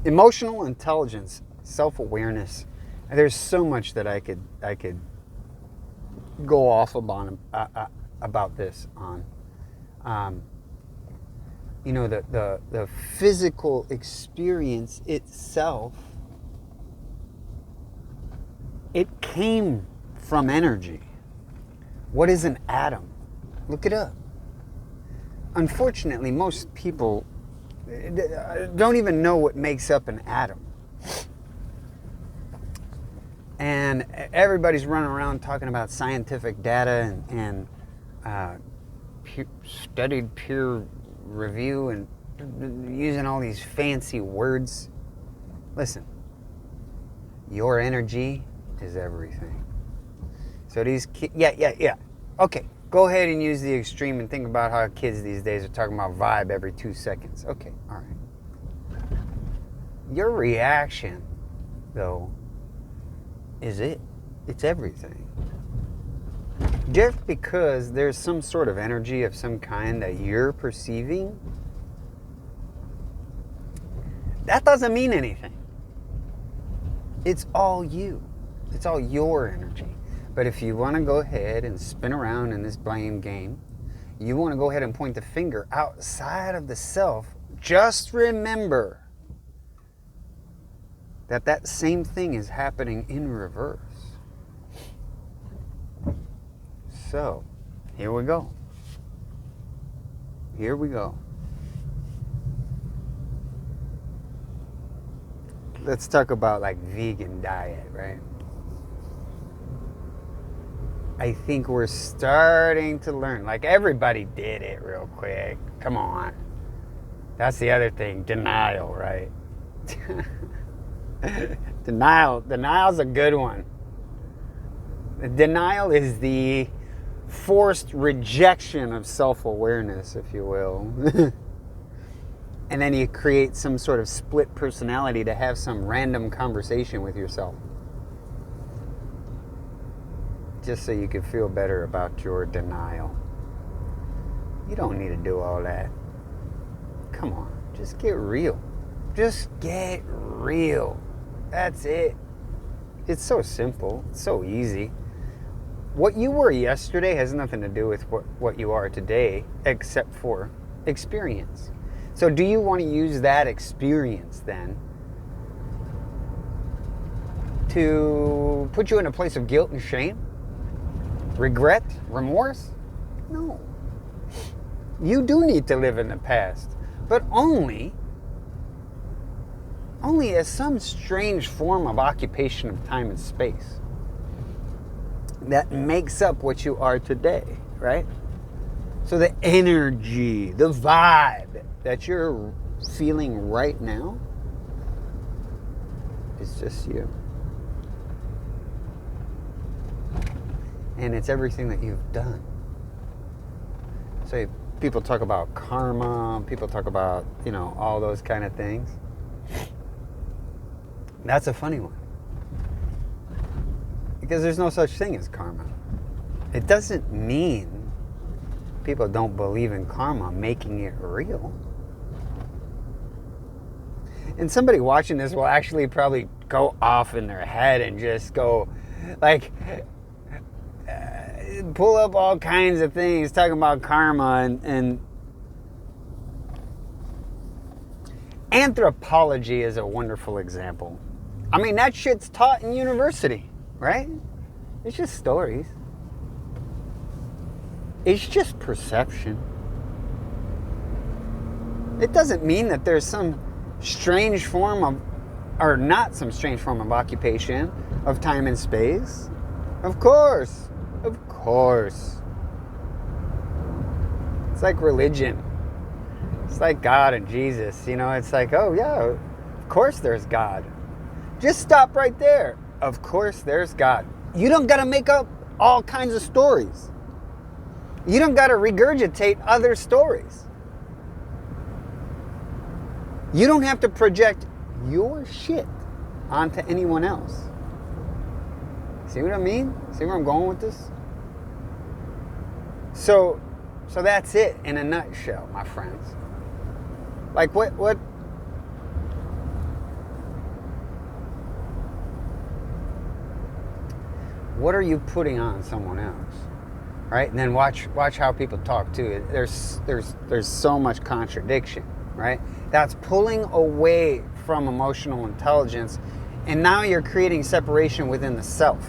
Emotional intelligence, self-awareness. There's so much that I could go off about this on. The physical experience itself, it came from energy. What is an atom? Look it up. Unfortunately, most people don't even know what makes up an atom. And everybody's running around talking about scientific data and studied peer review and using all these fancy words. Listen, your energy is everything. So these kids, yeah. Okay, go ahead and use the extreme and think about how kids these days are talking about vibe every 2 seconds. Okay, all right. Your reaction, though, is it. It's everything. Just because there's some sort of energy of some kind that you're perceiving, that doesn't mean anything. It's all you. It's all your energy. But if you want to go ahead and spin around in this blame game, you want to go ahead and point the finger outside of the self, just remember that same thing is happening in reverse. So, here we go. Let's talk about like vegan diet, right? I think we're starting to learn. Like everybody did it real quick. Come on. That's the other thing. Denial, right? Denial's a good one. Denial is the forced rejection of self-awareness, if you will. And then you create some sort of split personality to have some random conversation with yourself. Just so you can feel better about your denial. You don't need to do all that. Come on, just get real. Just get real. That's it. It's so simple. It's so easy. What you were yesterday has nothing to do with what you are today, except for experience. So do you want to use that experience then to put you in a place of guilt and shame? Regret? Remorse? No. You do need to live in the past, but only as some strange form of occupation of time and space that makes up what you are today, right? So the energy, the vibe that you're feeling right now is just you. And it's everything that you've done. So people talk about karma, people talk about, all those kind of things. That's a funny one. Because there's no such thing as karma. It doesn't mean people don't believe in karma making it real. And somebody watching this will actually probably go off in their head and just go like pull up all kinds of things talking about karma and anthropology is a wonderful example. I mean, that shit's taught in university, right? It's just stories. It's just perception. It doesn't mean that there's some strange form of, or not some strange form of occupation of time and space. Of course. It's like religion. It's like God and Jesus. It's like, oh yeah, of course there's God. Just stop right there. Of course there's God. You don't got to make up all kinds of stories. You don't got to regurgitate other stories. You don't have to project your shit onto anyone else. See what I mean? See where I'm going with this? So that's it in a nutshell, my friends. Like what what are you putting on someone else? Right? And then watch how people talk too. There's so much contradiction, right? That's pulling away from emotional intelligence, and now you're creating separation within the self.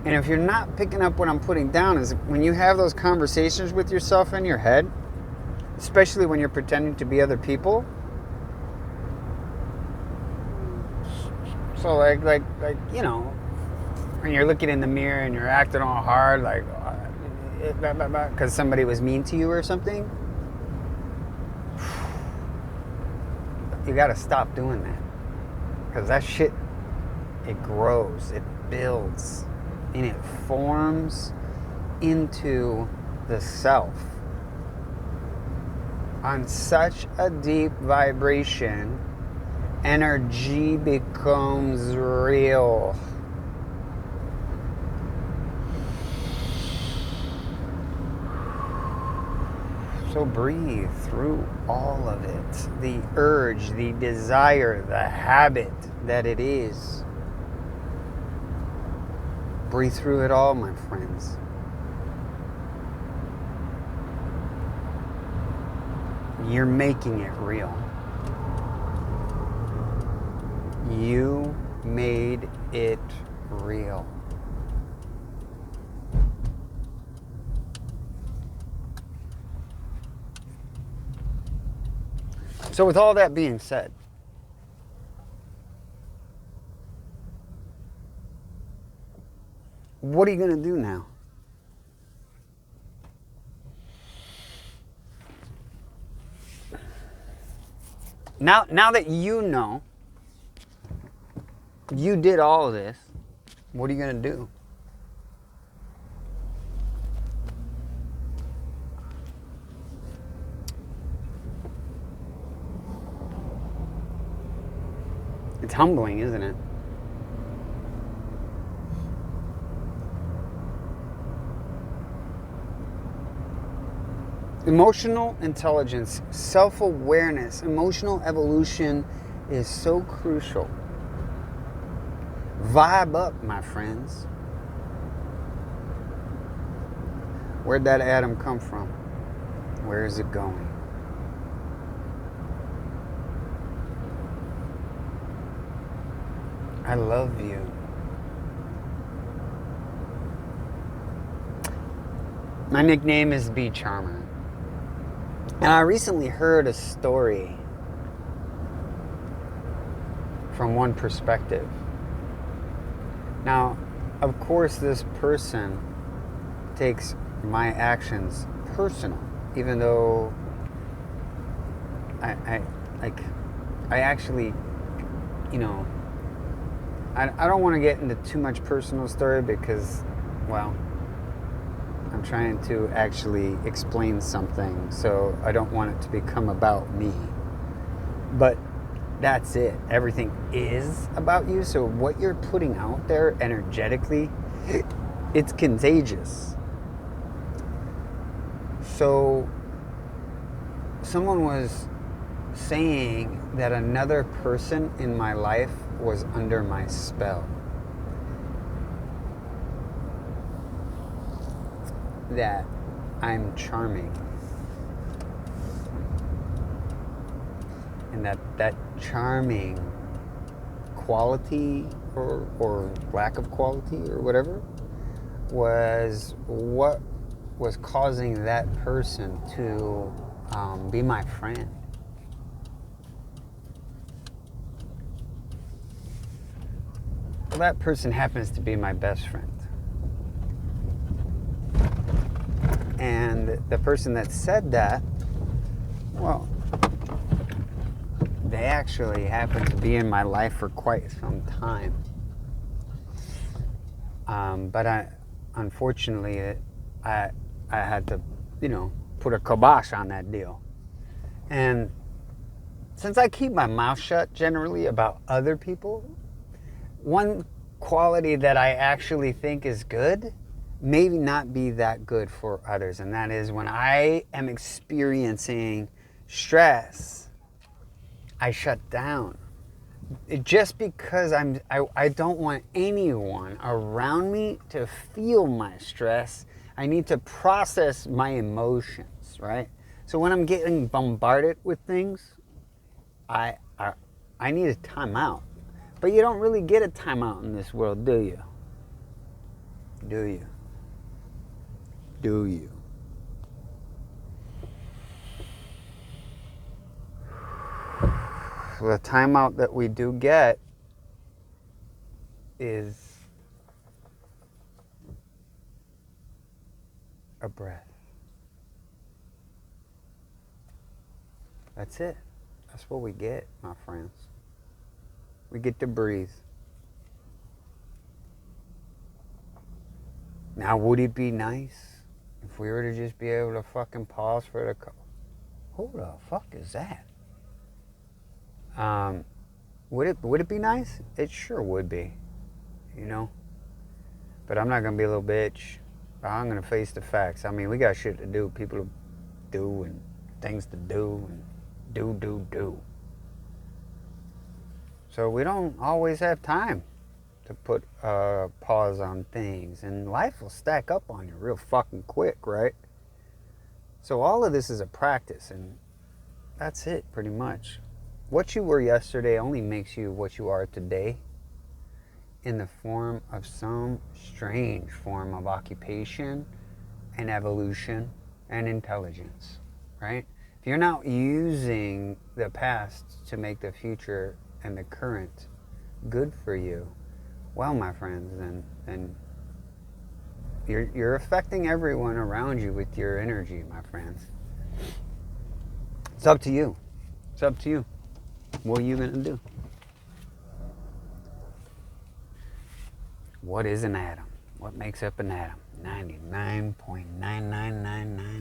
And if you're not picking up what I'm putting down, is when you have those conversations with yourself in your head, especially when you're pretending to be other people. So like you know, when you're looking in the mirror and you're acting all hard, like because somebody was mean to you or something, you got to stop doing that, because that shit, it grows, it builds, and it forms into the self on such a deep vibration. Energy becomes real. So breathe through all of it. The urge, the desire, the habit that it is. Breathe through it all, my friends. You're making it real. You made it real. So with all that being said, what are you going to do now? Now that you know, you did all of this, what are you going to do? It's humbling, isn't it? Emotional intelligence, self-awareness, emotional evolution is so crucial. Vibe up, my friends. Where'd that atom come from? Where is it going? I love you. My nickname is B Charmer. And I recently heard a story from one perspective. Now, of course, this person takes my actions personal, even though I actually, you know, I don't want to get into too much personal story because, well, I'm trying to actually explain something, so I don't want it to become about me. But that's it. Everything is about you, so what you're putting out there energetically, it's contagious. So someone was saying that another person in my life was under my spell. That I'm charming. And that charming quality or lack of quality or whatever was what was causing that person to be my friend. Well, that person happens to be my best friend. And the person that said that, well, they actually happen to be in my life for quite some time. But unfortunately, I had to, put a kibosh on that deal. And since I keep my mouth shut generally about other people, one quality that I actually think is good maybe not be that good for others, and that is when I am experiencing stress, I shut down. just because I don't want anyone around me to feel my stress, I need to process my emotions, right? So when I'm getting bombarded with things, I I, I need a timeout. But you don't really get a timeout in this world, do you? Do you? Do you? The timeout that we do get is a breath. That's it. That's what we get, my friends. We get to breathe. Now, would it be nice if we were to just be able to fucking pause for the who the fuck is that? Would it be nice? It sure would be, you know. But I'm not gonna be a little bitch. I'm gonna face the facts. I mean, we got shit to do, people to do, and things to do, and do. So we don't always have time to put a pause on things, and life will stack up on you real fucking quick, right? So all of this is a practice, and that's it, pretty much. What you were yesterday only makes you what you are today in the form of some strange form of occupation and evolution and intelligence, right? If you're not using the past to make the future and the current good for you, well, my friends, then you're affecting everyone around you with your energy, my friends. It's up to you. It's up to you. What are you gonna do? What is an atom? What makes up an atom? 99.9999